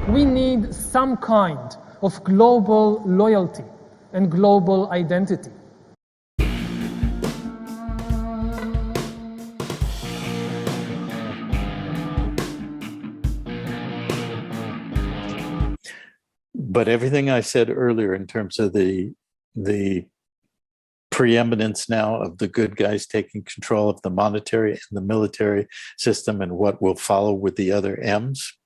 We need some kind of global loyalty and global identity. But everything I said earlier in terms of the preeminence now of the good guys taking control of the monetary and the military system and what will follow with the other M's,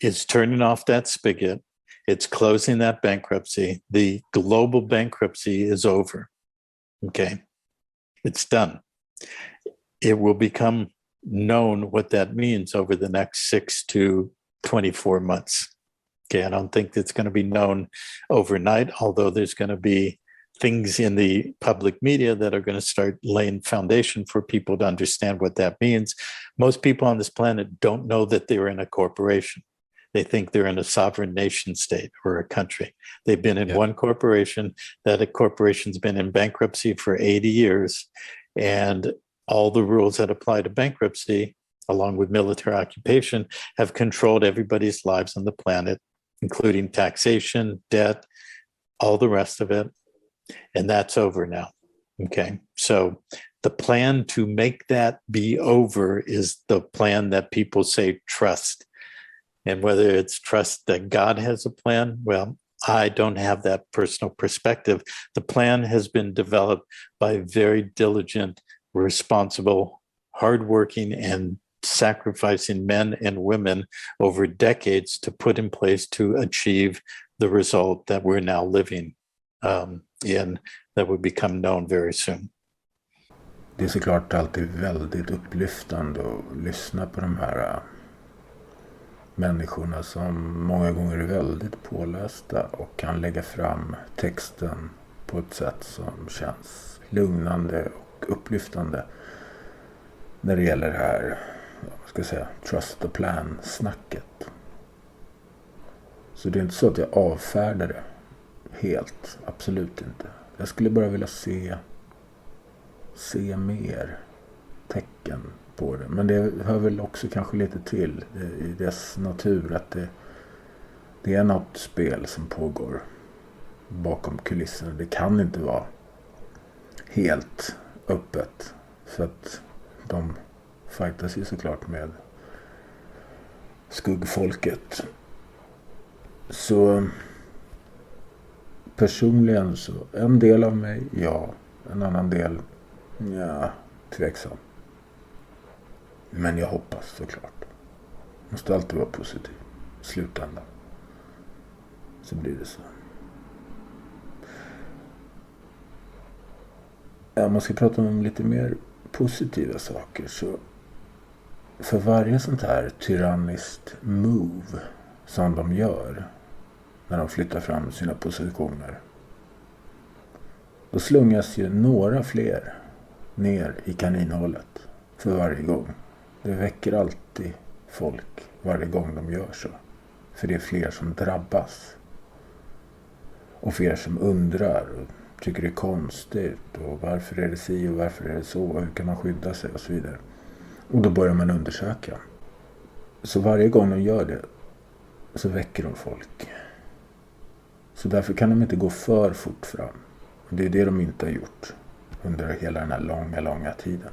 is turning off that spigot. It's closing that bankruptcy. The global bankruptcy is over. Okay. It's done. It will become known what that means over the next 6 to 24 months. Okay, I don't think it's going to be known overnight, although there's going to be things in the public media that are going to start laying foundation for people to understand what that means. Most people on this planet don't know that they're in a corporation. They think they're in a sovereign nation state or a country. They've been in one corporation. That corporation's been in bankruptcy for 80 years. And all the rules that apply to bankruptcy, along with military occupation, have controlled everybody's lives on the planet, including taxation, debt, all the rest of it. And that's over now. Okay. So the plan to make that be over is the plan that people say trust. And whether it's trust that God has a plan, well, I don't have that personal perspective. The plan has been developed by very diligent, responsible, hardworking, and sacrificing men and women over decades to put in place to achieve the result that we're now living in, that will become known very soon. Det är såklart alltid väldigt upplyftande att lyssna på de här människorna som många gånger är väldigt pålästa och kan lägga fram texten på ett sätt som känns lugnande och upplyftande när det gäller det här, vad ska jag säga, trust the plan-snacket. Så det är inte så att jag avfärdar det helt, absolut inte. Jag skulle bara vilja se mer tecken på det. Men det hör väl också kanske lite till i dess natur att det är något spel som pågår bakom kulisserna. Det kan inte vara helt öppet, för att de fightas ju såklart med skuggfolket. Så personligen så en del av mig, ja, en annan del, ja, tveksam. Men jag hoppas såklart. Måste alltid vara positiv. Slutändan. Så blir det så. Ja, man ska prata om lite mer positiva saker. Så för varje sånt här tyranniskt move som de gör när de flyttar fram sina positioner, då slungas ju några fler ner i kaninhålet för varje gång. Det väcker alltid folk varje gång de gör så. För det är fler som drabbas. Och fler som undrar och tycker det är konstigt. Och varför är det si och varför är det så? Och hur kan man skydda sig och så vidare. Och då börjar man undersöka. Så varje gång de gör det så väcker de folk. Så därför kan de inte gå för fort fram. Och det är det de inte har gjort under hela den här långa tiden.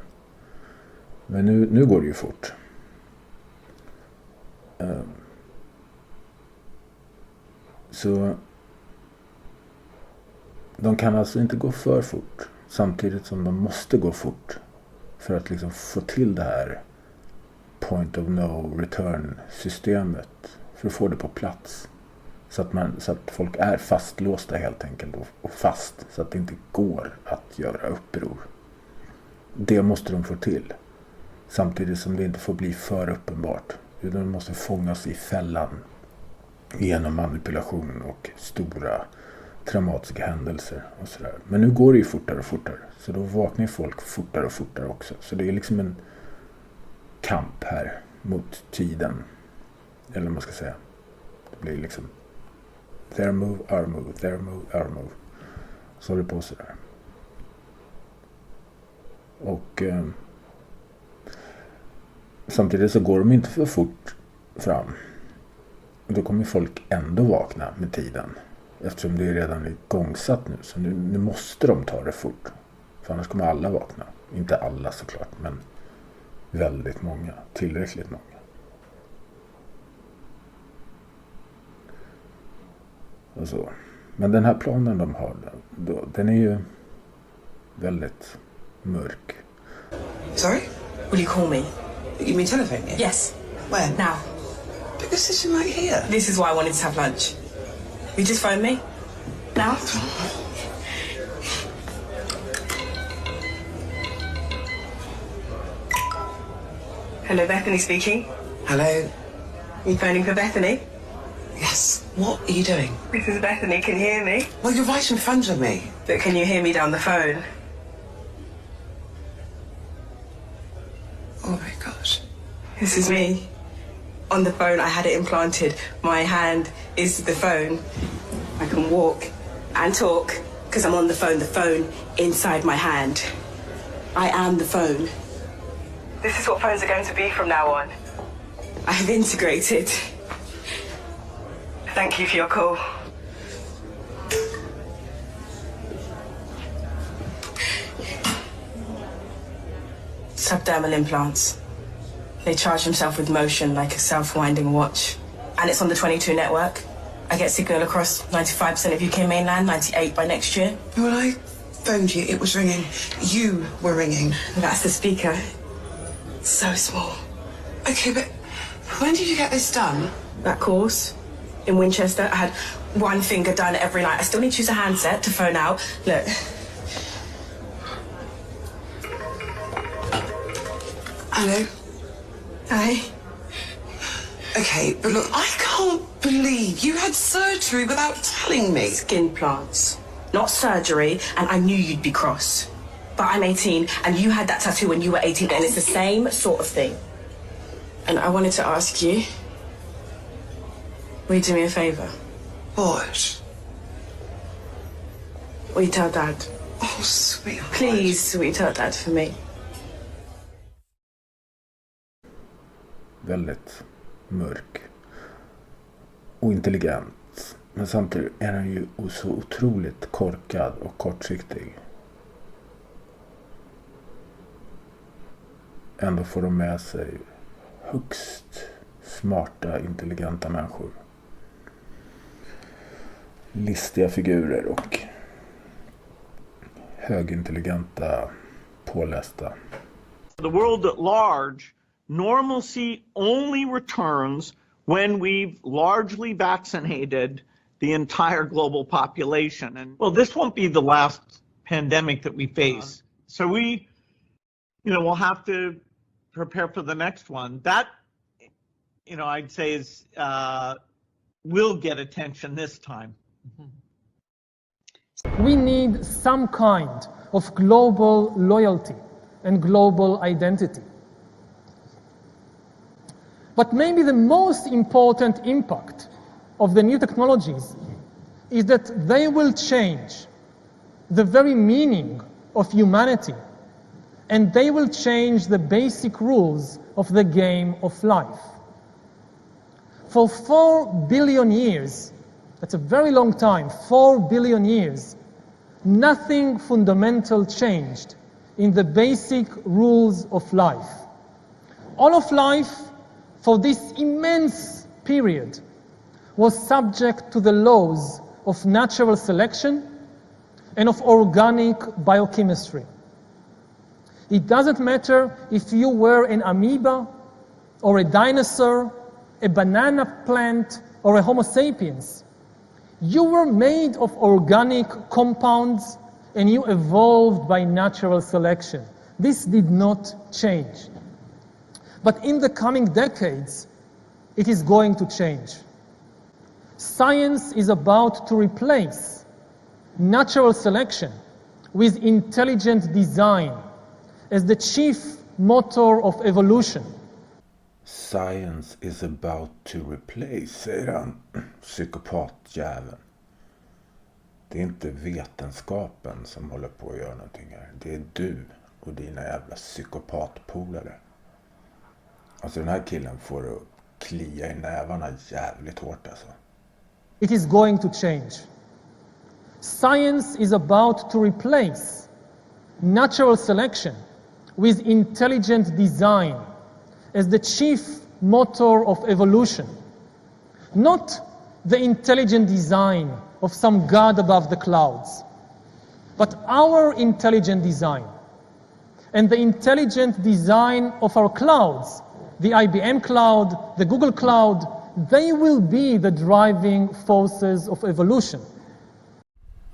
Men nu går det ju fort. Så de kan alltså inte gå för fort, samtidigt som de måste gå fort för att liksom få till det här point of no return systemet, för att få det på plats. Så att folk är fastlåsta helt enkelt och fast, så att det inte går att göra uppror. Det måste de få till. Samtidigt som det inte får bli för uppenbart. Utan de måste fångas i fällan genom manipulation och stora traumatiska händelser och sådär. Men nu går det ju fortare och fortare. Så då vaknar folk fortare och fortare också. Så det är liksom en kamp här mot tiden. Eller vad man ska säga. Det blir liksom their move, our move, their move, our move. Så håller det på sådär. Samtidigt så går de inte för fort fram. Då kommer folk ändå vakna med tiden. Eftersom det är redan igångsatt nu. Så nu måste de ta det fort. För annars kommer alla vakna. Inte alla såklart, men väldigt många. Tillräckligt många. Och så. Men den här planen de har, den är ju väldigt mörk. Sorry? Will you call me? You mean telephone me? Yes. When? Now. But this isn't right here. This is why I wanted to have lunch. You just phone me? Now? Hello, Bethany speaking. Hello? You phoning for Bethany? Yes. What are you doing? This is Bethany. Can you hear me? Well, you're right in front of me. But can you hear me down the phone? Oh my gosh. This is me. On the phone, I had it implanted. My hand is the phone. I can walk and talk because I'm on the phone inside my hand. I am the phone. This is what phones are going to be from now on. I have integrated. Thank you for your call. Subdermal implants. They charge themselves with motion like a self-winding watch. And it's on the 22 network. I get signal across 95% of UK mainland, 98 by next year. When I phoned you, it was ringing. You were ringing. That's the speaker. So small. Okay, but when did you get this done? That course in Winchester, I had one finger done every night. I still need to use a handset to phone out. Look. Hello? Hi. Okay, but look, I can't believe you had surgery without telling me. Skin plants. Not surgery, and I knew you'd be cross. But I'm 18, and you had that tattoo when you were 18, and it's the same sort of thing. And I wanted to ask you, will you do me a favour? What? Will you tell Dad? Oh, sweetheart. Please, will you tell Dad for me? Väldigt mörk. Och intelligent. Men samtidigt är den ju så otroligt korkad och kortsiktig. Ändå får de med sig högst smarta, intelligenta människor. Listiga figurer och högintelligenta, pålästa. The world at large, normalcy only returns when we've largely vaccinated the entire global population. And well, this won't be the last pandemic that we face. So we, we'll have to prepare for the next one. That, I'd say is, will get attention this time. We need some kind of global loyalty and global identity. But maybe the most important impact of the new technologies is that they will change the very meaning of humanity, and they will change the basic rules of the game of life. For 4 billion years, that's a very long time, 4 billion years, nothing fundamental changed in the basic rules of life. All of life for this immense period was subject to the laws of natural selection and of organic biochemistry. It doesn't matter if you were an amoeba or a dinosaur, a banana plant or a Homo sapiens. You were made of organic compounds and you evolved by natural selection. This did not change. But in the coming decades, it is going to change. Science is about to replace natural selection with intelligent design as the chief motor of evolution. Science is about to replace, säger han, psykopatjäveln. Det är inte vetenskapen som håller på att göra någonting här. Det är du och dina jävla psykopatpolare. Alltså den här killen får att klia i nävarna jävligt hårt alltså. It is going to change. Science is about to replace natural selection with intelligent design as the chief motor of evolution. Not the intelligent design of some god above the clouds, but our intelligent design and the intelligent design of our clouds, the IBM cloud, the Google cloud, they will be the driving forces of evolution.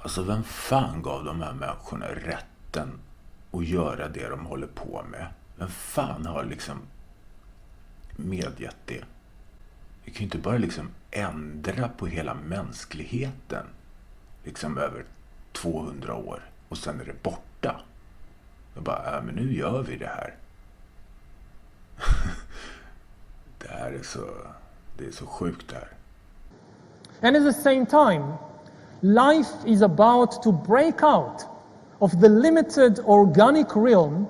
Alltså vem fan gav de här människorna rätten att göra det de håller på med? Vem fan har liksom medgett det? Vi kan ju inte bara liksom ändra på hela mänskligheten liksom över 200 år och sen är det borta. Jag bara, men nu gör vi det här. Det här är så sjukt där. And at the same time, life is about to break out of the limited organic realm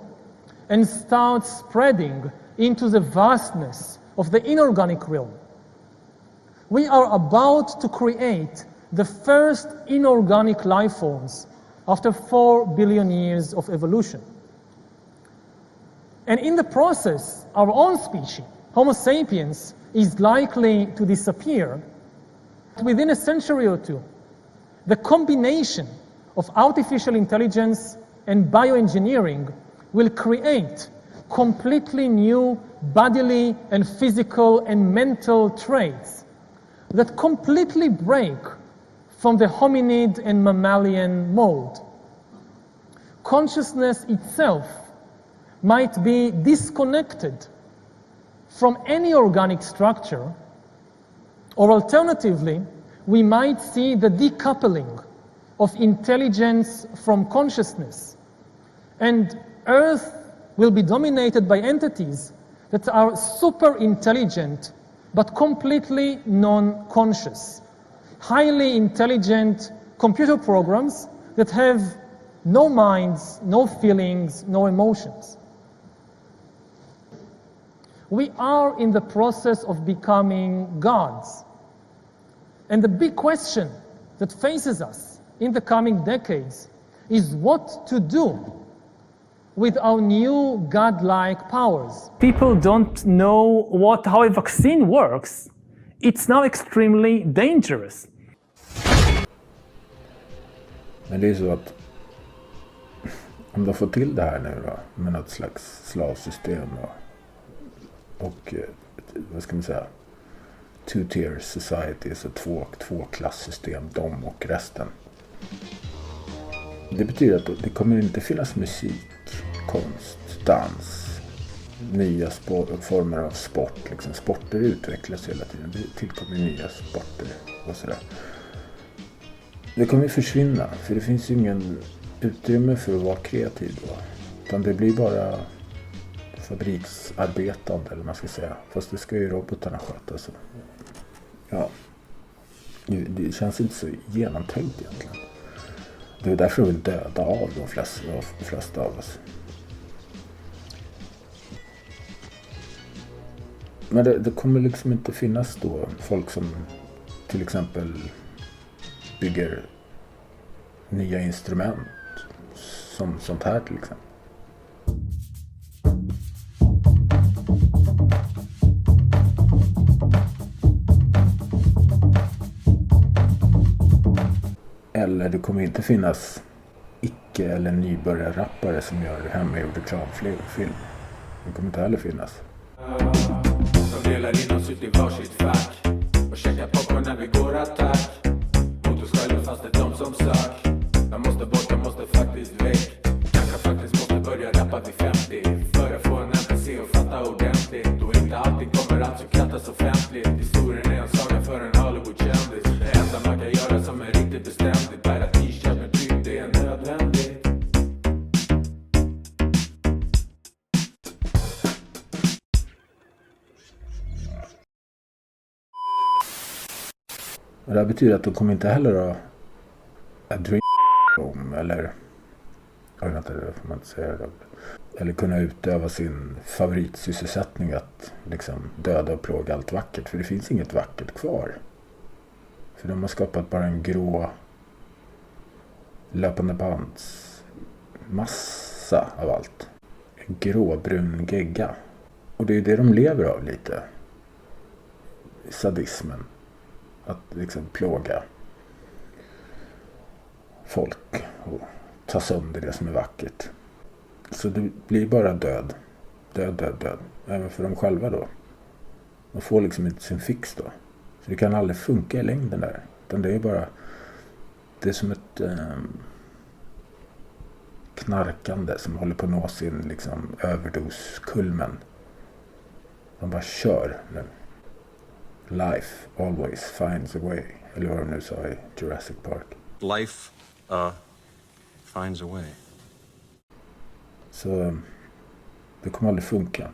and start spreading into the vastness of the inorganic realm. We are about to create the first inorganic life forms after 4 billion years of evolution. And in the process, our own species, Homo sapiens, is likely to disappear. Within a century or two, the combination of artificial intelligence and bioengineering will create completely new bodily and physical and mental traits that completely break from the hominid and mammalian mold. Consciousness itself might be disconnected from any organic structure, or alternatively, we might see the decoupling of intelligence from consciousness, and Earth will be dominated by entities that are super intelligent but completely non-conscious. Highly intelligent computer programs that have no minds, no feelings, no emotions. We are in the process of becoming gods. And the big question that faces us in the coming decades is what to do with our new godlike powers. People don't know how a vaccine works. It's now extremely dangerous. Men det är så att om de får till det här nu då, med något slags slavsystem och vad ska man säga, two-tier society, så två klassystem, de och resten. Det betyder att det kommer inte finnas musik, konst, dans, nya former av sport. Liksom sporter utvecklas hela tiden. Det tillkommer nya sporter och sådär. Det kommer försvinna, för det finns ju ingen utrymme för att vara kreativ då. Utan det blir bara fabriksarbetande, eller man ska säga. Fast det ska ju robotarna sköta så. Ja. Det känns inte så genomtänkt egentligen. Det är därför vi vill döda av de flesta av oss. Men det kommer liksom inte finnas då folk som till exempel bygger nya instrument som sånt här till exempel. Eller det kommer inte finnas icke- eller nybörjarrappare som gör hemmagjord reklamfilm. Det kommer inte heller finnas. De delar in oss ut i varsitt fack och käkar popcorn när vi går attack. Mot oss själva fast det är de som sök. Jag måste bort, jag måste faktiskt väck. Kanske faktiskt måste börja rappa vid 50. För att få en NPC och fatta ordentligt. Och inte alltid kommer allt så kattas offentligt. Historien är en saga för en Hollywood-kändis. Det enda man kan göra som är riktigt beständigt. Bära t-shirt med tryck, det är nödvändigt. Och det här betyder att de kommer inte heller att drink eller Jag vet inte, det får man inte säga det. Eller kunna utöva sin favoritsysselsättning att liksom döda och plåga allt vackert. För det finns inget vackert kvar. För de har skapat bara en grå löpande bands massa av allt. En gråbrun gegga. Och det är det de lever av lite. Sadismen. Att liksom plåga folk och ta sönder det som är vackert. Så det blir bara död. Död. Även för dem själva då. De får liksom inte sin fix då. Så det kan aldrig funka i längden där. Utan det är bara... Det är som ett knarkande som håller på att nå sin liksom överdoskulmen. De bara kör nu. Life always finds a way. Eller vad de nu sa i Jurassic Park. Life finds a way. Så det kommer aldrig funka.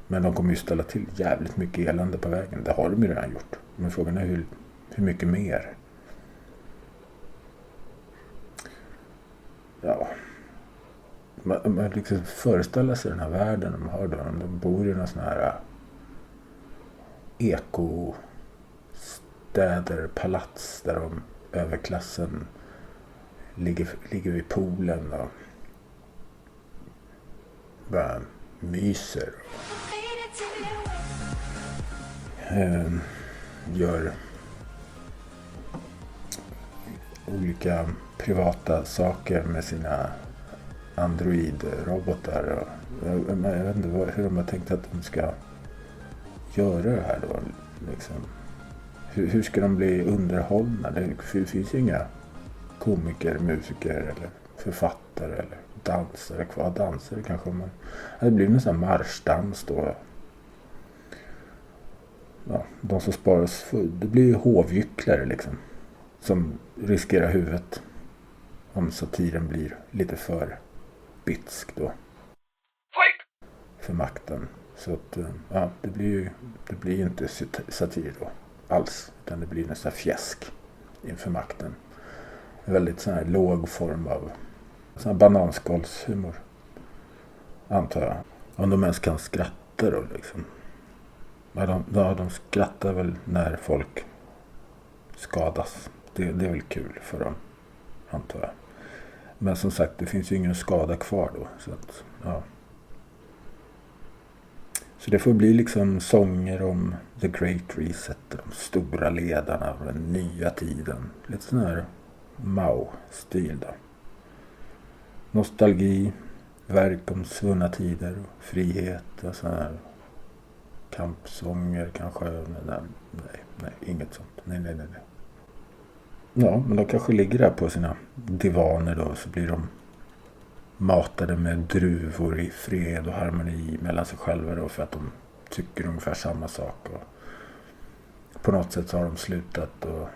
Men de kommer ju ställa till jävligt mycket elände på vägen. Det har de ju redan gjort. Men frågan är hur mycket mer. Ja. Man liksom föreställer sig den här världen de har då. De bor i någon sån här ekostäder, palats där de överklassen ligger vid poolen och bara myser. Gör olika privata saker med sina androidrobotar. Jag vet inte hur de har tänkt att de ska göra det här då. Liksom. Hur ska de bli underhållna? Det finns ju inga komiker, musiker eller författare eller dansare kvar. Dansare kanske man... Det blir en sån här marschdans då. Ja, de som sparas det blir ju hovgycklare liksom. Som riskerar huvudet om satiren blir lite för bitsk då. För makten. Så att, ja, det blir ju inte satir då alls. Utan det blir nästan fjäsk inför makten. En väldigt sån här låg form av sån här bananskålshumor. Antar jag. Om de ens kan skratta då liksom. Ja, de skrattar väl när folk skadas. Det är väl kul för dem, antar jag. Men som sagt, det finns ju ingen skada kvar då. Så att, ja. Så det får bli liksom sånger om the great reset, de stora ledarna och den nya tiden. Lite sån här Mao-stil då. Nostalgi, verk om svunna tider och frihet och sån här kampsånger kanske. Nej, inget sånt. Nej. Ja, men de kanske ligger där på sina divaner då, så blir de matade med druvor i fred och harmoni mellan sig själva då, för att de tycker ungefär samma sak. Och på något sätt så har de slutat att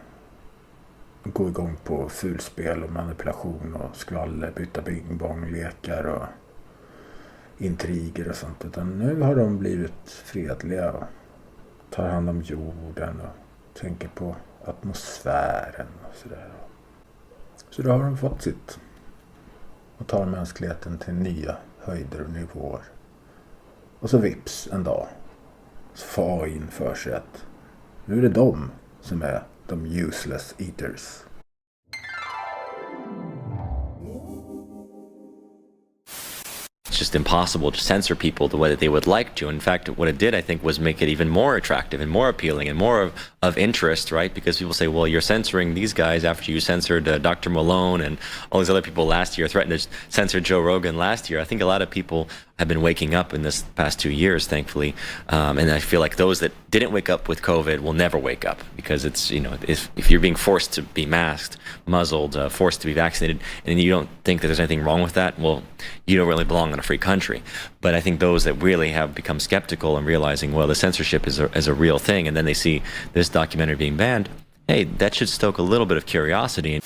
gå igång på fulspel och manipulation och skvaller, byta bing-bong, lekar och intriger och sånt. Utan nu har de blivit fredliga och tar hand om jorden och tänker på atmosfären och sådär. Så då har de fått sitt och tar mänskligheten till nya höjder och nivåer. Och så vips en dag så får AI in för sig att nu är det de som är de useless eaters. It's just impossible to censor people the way that they would like to. In fact, what it did, I think, was make it even more attractive and more appealing and more of interest, right? Because people say, well, you're censoring these guys after you censored Dr. Malone and all these other people last year, threatened to censor Joe Rogan last year. I think a lot of people have been waking up in this past 2 years, thankfully. And I feel like those that didn't wake up with COVID will never wake up, because it's, you know, if you're being forced to be masked, muzzled, forced to be vaccinated, and you don't think that there's anything wrong with that, well, you don't really belong in a free country. But I think those that really have become skeptical and realizing, well, the censorship is a real thing, and then they see this documentary being banned, hey, that should stoke a little bit of curiosity.